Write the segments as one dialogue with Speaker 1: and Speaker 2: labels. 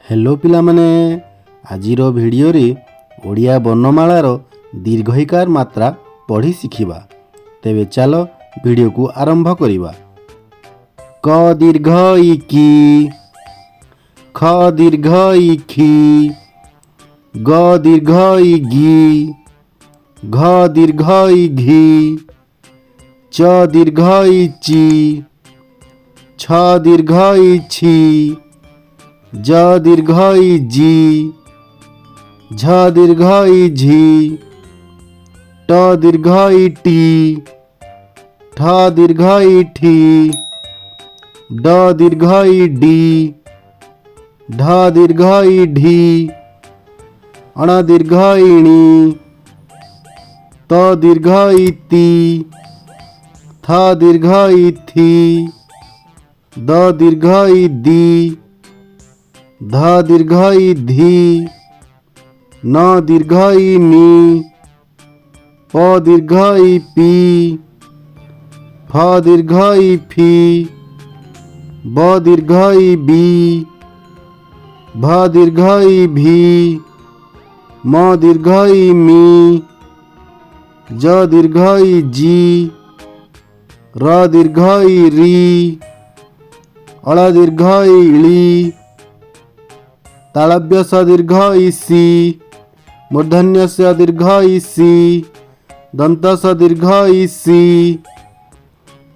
Speaker 1: Hello पिलामाने आजिर video रे ओडिया वर्णमालार दीर्घईकार मात्रा पढ़ी शिखिबा। तेबे चलो भिडियो को आरंभ करिबा। क दीर्घ इ की, ख दीर्घ इ खी, ग दीर्घ इ गी, घ दीर्घ इ घी, च दीर्घ इ ची, छ दीर्घ इ छी, ज दीर्घ इ जी, झ दीर्घ इ झी, ट दीर्घ इ टी, ठ दीर्घ इ ठी, ड दीर्घ इ डी, ढ दीर्घ इ ढी, अण दीर्घ इ णी, त दीर्घ इ ती, थ दीर्घ इ थी, द दीर्घ इ दी, ध दीर्घ इ धी, न दीर्घ इ नी, प दीर्घ इ पी, फ दीर्घ इ फी, ब दीर्घ इ बी, भ दीर्घ इ भी, म दीर्घ इ मी, ज दीर्घ इ जी, र दीर्घ इ री, अळ दीर्घ इ ळी, तालव्य स दीर्घ इ सी, मूर्धन्य स दीर्घ इ सी, दंत स दीर्घ इ सी,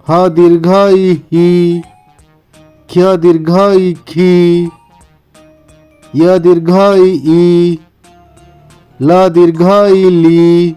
Speaker 1: ह दीर्घ इ ही, क्ष दीर्घ इ खी, य दीर्घ इ ई, ल दीर्घ इ ली,